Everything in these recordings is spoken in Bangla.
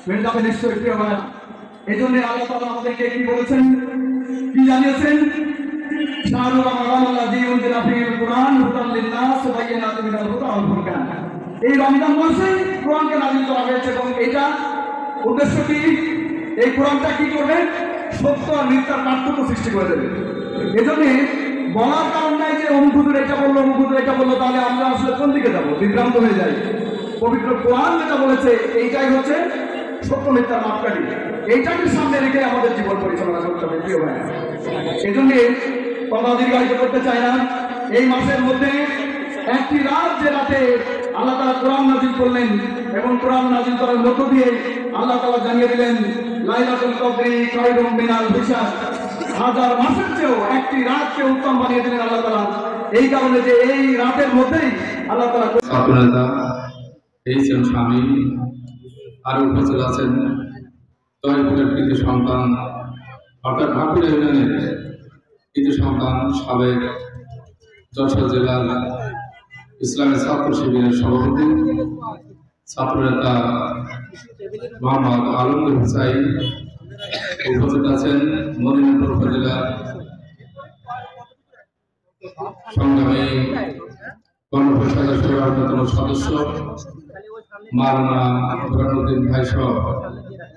মেনে যাবে নিশ্চয়ই প্রিয় ভাইরা। এই জন্য আল্লাহ তাআলা আমাদেরকে কি বলেছেন, কি জানিয়েছেন? শাহরুর রমাদান আল্লাযী উনজিলা ফীহিল কুরআন হুদাল লিন-নাস ওয়া বায়িনাতিন মিনাল হুদা ওয়াল ফুরকান। এই রমজান মাসে কোরআনকে নাযিল করা হয়েছে এবং এটা উদ্দেশ্য কি? এই কোরআনটা কি করবে? সত্য আর মিথ্যার পার্থক্য সৃষ্টি করে দেবে। এজন্য বলার কারণ নাই যে অমুক হুজুর এটা বললো, অমুক হুজুর এটা বললো, তাহলে আমরা আসলে কোন দিকে যাবো? বিভ্রান্ত হয়ে যাই। পবিত্র কোরআন যেটা বলেছে এইটাই হচ্ছে সত্য মিথ্যার মাপকাঠি। এইটাকে সামনে রেখে আমাদের জীবন পরিচালনা করতে হবে প্রিয় ভাই। এই জন্য কথা দীর্ঘায়িত করতে চাই না। এই মাসের মধ্যে একটি রাত, যে রাতে আল্লাহ তাআলা কোরআন নাযিল করলেন এবং কোরআন নাযিল করার মধ্য দিয়ে আল্লাহ তাআলা জানিয়ে দিলেন লাইলাতুল কদরি খায়রুম মিনাল হিসাব, হাজার মাসের চেয়েও একটি রাতকে উত্তম বানিয়ে দিলেন আল্লাহ তাআলা। এই কারণে যে এই রাতের মধ্যেই আল্লাহ তাআলা ছাত্রনেতা এইচএম স্বামী আরো উপস্থিত আছেন তয়পুরের কৃতি সন্তান অর্থাৎ ঢাকুর ইউনিয়নের কৃতি সন্তান সাবেক যশোর জেলার ইসলামী ছাত্র শিবিরের সভাপতি ছাত্রনেতা মোহাম্মদ আলমগীর হুসাইন উপস্থিত আছেন মদিনাপুর উপজেলার সংগ্রামী গণপরিষদের অন্যতম সদস্য মাওলানা বুরহানুদ্দিন ভাই সহ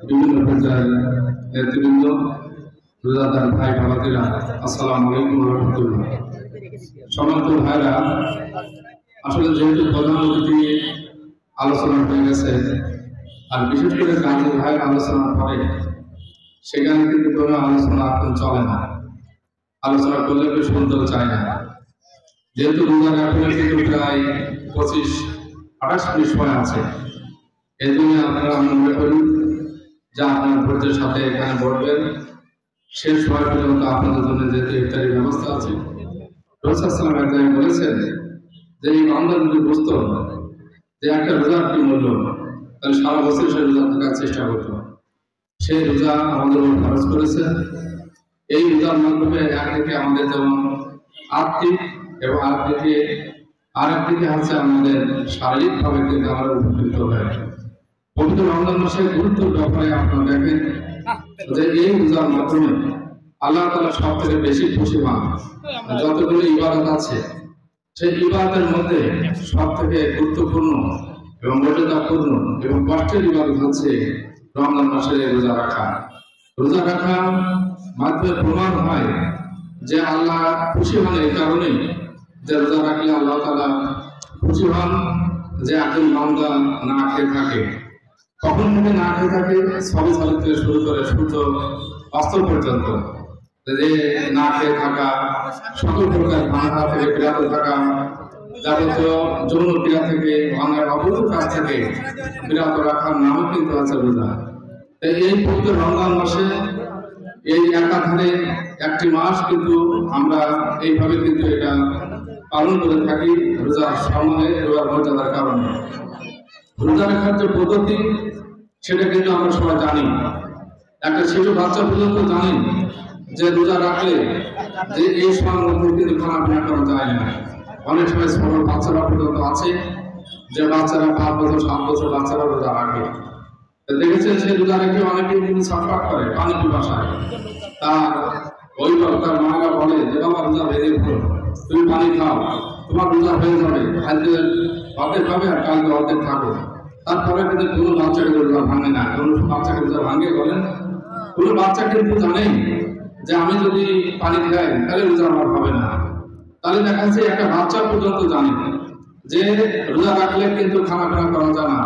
বিভিন্ন পর্যায়ের নেতৃবৃন্দ, রোজাদার ভাই বাবাদিরা, আসসালামু আলাইকুম ওয়া রাহমাতুল্লাহ। সম্মানিত ভাইরা, আসলে যেহেতু প্রধান অতিথি আলোচনা হয়ে গেছে আর বিশেষ করে গান্ধী ভাইয়ের আলোচনা পরে সেখানে কিন্তু কোনো আলোচনা এখন চলে না, আলোচনা করলে কেউ শুনতেও চায় না। যেহেতু রোজার এখন কিন্তু প্রায় 25-28 মিনিট সময় আছে, এই জন্য আপনারা আমি মনে করি যে আপনার ধৈর্যের সাথে এখানে বসবেন। শেষ সময় পর্যন্ত আপনাদের জন্য যেহেতু ইফতারির ব্যবস্থা আছে, রাসূল সাল্লাল্লাহু আলাইহি ওয়াসাল্লাম বলেছেন যে এই বান্দা যদি বুঝতো যে একটা রোজার কি মূল্য, তাহলে সারা বছর সে রোজা থাকার চেষ্টা করতো। সেই রোজা আমাদের উপর খরচ করেছে। এই রোজার মাধ্যমে একদিকে আমাদের যেমন আর্থিক এবং আরেকদিকে হচ্ছে আমাদের শারীরিকভাবে কিন্তু আমরা উপকৃত হয়। পবিত্র রমজান মাসের গুরুত্বের ব্যাপারে আপনারা দেখেন যে এই রোজার মাধ্যমে আল্লাহ তাআলা সব থেকে বেশি খুশি হন। যতগুলো ইবাদত আছে সেই ইবাদতের মধ্যে সব থেকে গুরুত্বপূর্ণ এবং মর্যাদাপূর্ণ এবং কষ্টের ইবাদত হচ্ছে রমজান মাসের রোজা রাখা। রোজা রাখা মাধ্যমে প্রমাণ হয় যে আল্লাহ খুশি হন এই কারণেই যে রোজা রাখলে আল্লাহ তাআলা খুশি হন যে একজন বান্দা না খেয়ে থাকে। কখন থেকে না খেয়ে থাকে? সবে সালের থেকে শুরু করে সূর্য অস্ত পর্যন্ত যে না খেয়ে থাকা, সকল প্রকার ভাঙা থেকে বিরত থাকা, যাবতীয় যৌন ক্রিয়া থেকে, অনেক অবৈধ কাজ থেকে বিরত রাখার নামও কিন্তু আছে রোজা। এই পবিত্র রমজান মাসে এই একাধারে একটি মাস কিন্তু আমরা এইভাবে কিন্তু এটা পালন করে থাকি রোজার সম্মানে, রোজার মর্যাদার কারণে। রোজা রাখার যে পদ্ধতি সেটা কিন্তু আমরা সবাই জানি। একটা শিশু বাচ্চা পর্যন্ত জানেন যে রোজা রাখলে যে এই সময়ের মধ্যে কিন্তু খানাপিনা করা যায় না। অনেক সময় ছোট বাচ্চারা পর্যন্ত আছে যে বাচ্চারা 5 বছর 7 বছর বাচ্চারা রোজা রাখে। দেখেছেন সেই রোজা রেখে অনেকে কিন্তু ছটফট করে পানি পিপাসায়। তার অভিভাবক তার মায়েরা বলে যে বাবা রোজা ভেঙে দিল, তুমি পানি খাও, তোমার রোজা হয়ে যাবে, আজকে অর্ধেক খাবে আর কালকে অর্ধেক থাকো। তারপরে কিন্তু কোনো বাচ্চাকে রোজা ভাঙে না। কোনো বাচ্চাকে রোজা ভাঙে বলেন? কোনো বাচ্চা কিন্তু জানেই যে আমি যদি পানি খাই তাহলে রোজা আমার হবে না। তাহলে দেখা যাচ্ছে একটা বাচ্চা পর্যন্ত জানে যে রোজা রাখলে কিন্তু খানাপিনা করা যায় না,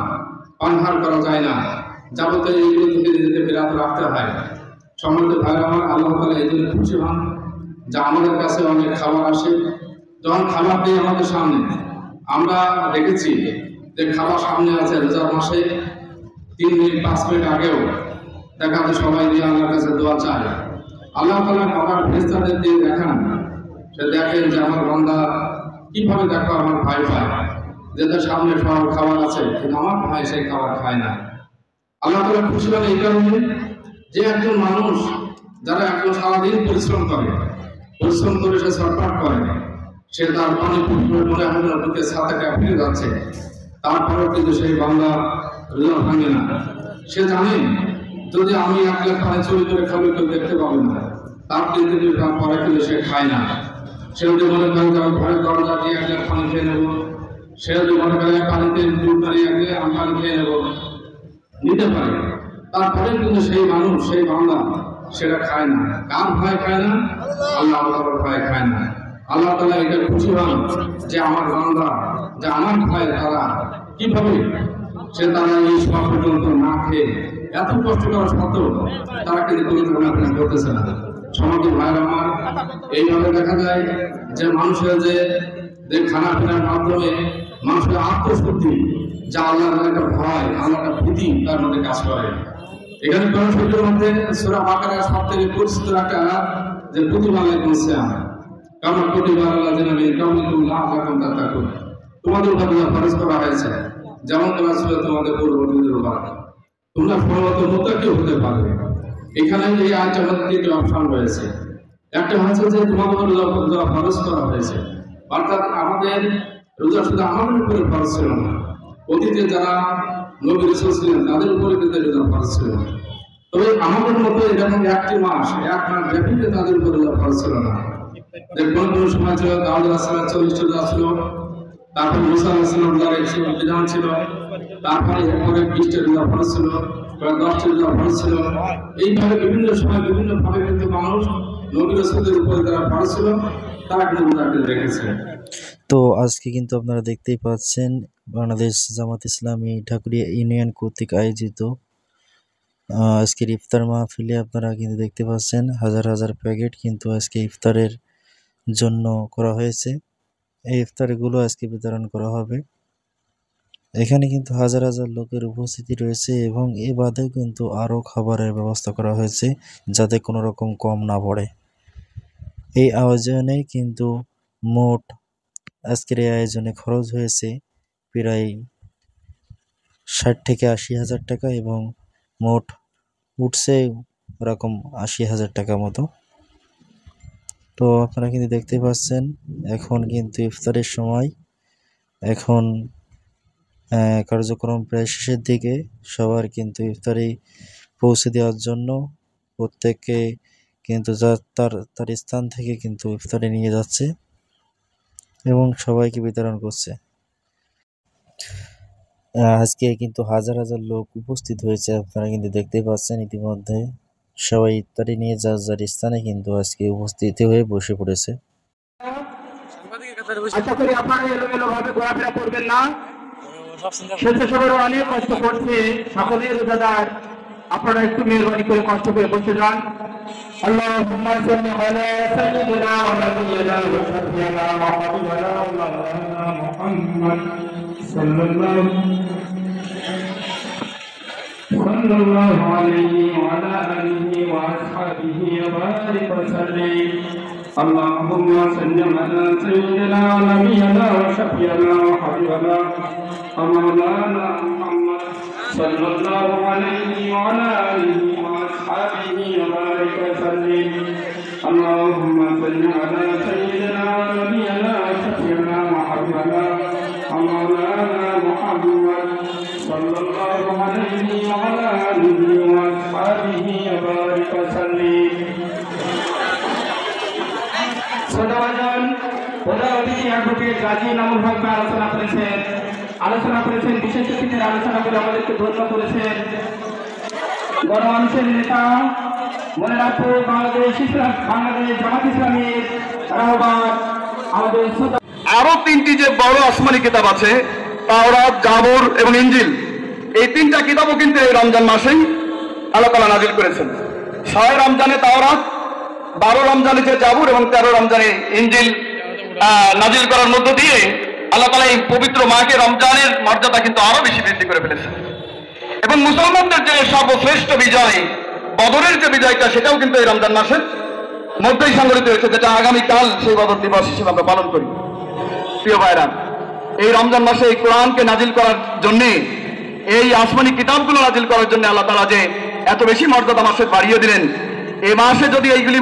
পানহার করা যায় না, যাবতীয় এইগুলো থেকে নিজেকে বিরত রাখতে হয়। সম্মানিত ভাইরা আমার, আল্লাহ তাআলা এই জন্য খুশি হন যে আমাদের কাছে অনেক খাবার আসে। যখন খাবার দেয় আমাদের সামনে, আমরা দেখেছি যে খাবার সামনে আছে রোজার মাসে 3 মিনিট 5 মিনিট আগেও দেখা যায় সবাই দিয়ে আল্লাহর কাছে দোয়া চায়। আল্লাহ তাআলা খাবার ফেরেশতাদের দিয়ে দেখান, সে দেখেন যে আমার বান্দা কিভাবে দেখো আমার ভাই পায়, যে তার সামনে সব খাবার আছে কিন্তু আমার ভাই সেই খাবার খায় না। আল্লাহ তাআলা খুশি হন এই কারণে যে একজন মানুষ যারা একজন সারাদিন পরিশ্রম করে সে ছটফট করে, সে তার পানি মনে হয় না বুকের ছাতাটা ফিরে যাচ্ছে, তারপরেও কিন্তু সেই বান্দা রোজা ভাঙে না। সে জানেন যদি আমি 1 গ্লাস পানি চুরি করে খাবো কেউ দেখতে পাবেন না, তার 3 দিন পরে কিন্তু সে খায় না। সে যদি মনে করে যে ঘরের দরজা দিয়ে 1 গ্লাস পানি খেয়ে নেবো, সে যদি মনে করে পানিতে ডুব মারিয়ে আমি পানি খেয়ে নেবো, নিতে পারে। তারপরে কিন্তু সেই মানুষ, সেই বান্দা সেটা খায় না। কার ভয় খায় না? আল্লাহ তাআলার ভয় খায় না। আল্লাহ তাআলা এটা খুশি হন যে আমার বান্দা, যে আমার ভয় তারা কিভাবে সে তারা এই সব পর্যন্ত না খেয়ে এত কষ্ট করা সত্ত্বেও তারা কিন্তু কোনো ধরনের করতেছে না। সমাজের ভাইয়ের আমার, এইভাবে দেখা যায় যে মানুষের যে খানা পিনার মাধ্যমে মানুষের আত্মশুদ্ধি, যা আল্লাহর একটা ভয়, আল্লাহর একটা ভীতি তার মধ্যে কাজ করে। এখানে কোরআন শরীফের মধ্যে সূরা বাকারার সবথেকে পরিচিত একটা যে কুতিবা আলাইকুমুস সিয়াম কামা কুতিবা আলাল্লাযিনা মিন ক্বাবলিকুম লাআল্লাকুম তাত্তাকুন, তোমাদের উপর ফরজ করা হয়েছে যেমন করা ছিল তোমাদের পূর্ববর্তীদের উপর, তোমরা ফরজ মুত্তাকি হতে পারবে। এখানে এই আয়াতের মধ্যে 3টি অপশন রয়েছে। একটা হচ্ছে যে তোমাদের উপর রোজা ফরজ করা হয়েছে, অর্থাৎ আমাদের রোজা শুধু আমাদের উপরে ফরজ ছিল না, অতীতে যারা নবী রাসূল ছিলেন তাদের উপরে কিন্তু রোজা ফরজ ছিল। তবে আমাদের মতো এরকম 1 মাস ব্যাপী তাদের উপরে রোজা ফরজ ছিল না। কোন কোন সময় ছিল দাউদ আলাইহিস সালাম 40 রোজা ছিল, তারপর মুসা আলাইহিস সালাম বিধান ছিল, তারপরে এরপরে 20টা রোজা ফরজ ছিল, 10টা রোজা ফরজ ছিল। এইভাবে বিভিন্ন সময় বিভিন্ন ভাবে কিন্তু মানুষ নবী রাসূলের উপরে যারা ফরজ ছিল তারা কিন্তু রোজা রেখেছে। তো আজকে কিন্তু আপনারা দেখতেই পাচ্ছেন বাংলাদেশ জামাত ইসলামী ঢাকুরিয়া ইউনিয়ন কর্তৃক আয়োজিত আজকের ইফতার মাহফিলে আপনারা কিন্তু দেখতে পাচ্ছেন হাজার হাজার প্যাকেট কিন্তু আজকে ইফতারের জন্য করা হয়েছে। এই ইফতারগুলো আজকে বিতরণ করা হবে। এখানে কিন্তু হাজার হাজার লোকের উপস্থিতি রয়েছে এবং এ বাদেও কিন্তু আরও খাবারের ব্যবস্থা করা হয়েছে যাতে কোনো রকম কম না পড়ে। এই আয়োজনে কিন্তু মোট আজকের এই আয়োজনে খরচ হয়েছে প্রায় 60 থেকে 80 হাজার টাকা এবং মোট উঠছে ওরকম 80 হাজার টাকা মতো। তো আপনারা কিন্তু দেখতে পাচ্ছেন এখন কিন্তু ইফতারের সময়, এখন কার্যক্রম প্রায় শেষের দিকে। সবার কিন্তু ইফতারি পৌঁছে দেওয়ার জন্য প্রত্যেককে কিন্তু তার স্থান থেকে কিন্তু ইফতারি নিয়ে যাচ্ছে এবং সবাইকে বিতরণ করছে। আজকে কিন্তু হাজার হাজার লোক উপস্থিত হয়েছে, আপনারা কিন্তু দেখতে পাচ্ছেন ইতিমধ্যে সবাই ইফতারি নিয়ে যার যার স্থানে কিন্তু আজকে উপস্থিত হয়ে বসে পড়েছে। আশা করি আপনারা এলোমেলো ভাবে ঘোরাফেরা করবেন না। স্বেচ্ছাসেবকরা অনেক কষ্ট করছে, সকলের রোজাদার, আপনারা একটু মেহরবানি করে কষ্ট করে বসে যান। আল্লাহুম্মা সাল্লি আলা সাইয়্যিদিনা ওয়া নাবিয়িনা ওয়া শাফিঈনা ওয়া হাবিবিনা মাওলানা মুহাম্মদ সাল্লাল্লাহু আলাইহি ওয়া আলা আলিহি ওয়া আসহাবিহি ওয়া বারিক ওয়া সাল্লিম। আল্লাহুম্মা সাল্লি আলা সাইয়্যিদিনা ওয়া নাবিয়িনা ওয়া শাফিঈনা ওয়া হাবিবিনা মাওলানা মুহাম্মদ সাল্লাল্লাহু আলাইহি ওয়া আলা আলিহি ওয়া আসহাবিহি ওয়া বারিক ওয়া সাল্লিম। আল্লাহুম্মা সাল্লি আলা সাইয়্যিদিনা ওয়া নাবিয়িনা ওয়া শাফিঈনা ওয়া হাবিবিনা মাওলানা মুহাম্মদ সাল্লাল্লাহু আলাইহি ওয়া আলা আলিহি ওয়া আসহাবিহি ওয়া বারিক ওয়া সাল্লিম। সদাবাজান প্রধান অতিথি অ্যাডভোকেট গাজী নামুল হক আলোচনা করেছেন বিশেষ অতিথির আলোচনা করে আমাদেরকে ধন্য করেছেন। গণমানুষের নেতা মনে রাখবো বাংলাদেশ জামাত ইসলামীর রাহবার আমাদের আরো 3টি যে বড় আসমানি কিতাব আছে, তাওরাত, জাবুর এবং ইনজিল, এই 3টা কিতাবও কিন্তু এই রমজান মাসেই আল্লাহ তাআলা নাজিল করেছেন। 6 রমজানে তাওরাত, 12 রমজানে যে জাবুর এবং 13 রমজানে ইনজিল নাজিল করার মধ্য দিয়ে আল্লাহ তাআলা এই পবিত্র মাকে রমজানের মর্যাদা কিন্তু আরো বেশি বৃদ্ধি করে ফেলেছেন। এবং মুসলমানদের যে সর্বশ্রেষ্ঠ বিজয়, বদরের যে বিজয়টা, সেটাও কিন্তু এই রমজান মাসের মধ্যেই সংগঠিত হয়েছে, যেটা আগামীকাল সেই বদর দিবস হিসেবে আমরা পালন করি। প্রিয় ভাইরা, এই রমজান মাসে এই কোরআনকে নাজিল করার জন্য, এই আসমানি কিতাবগুলো নাজিল করার জন্য আল্লাহ তাআলা যে এত বেশি মর্যাদা মাসে বাড়িয়ে দিলেন, এই মাসে যদি এইগুলি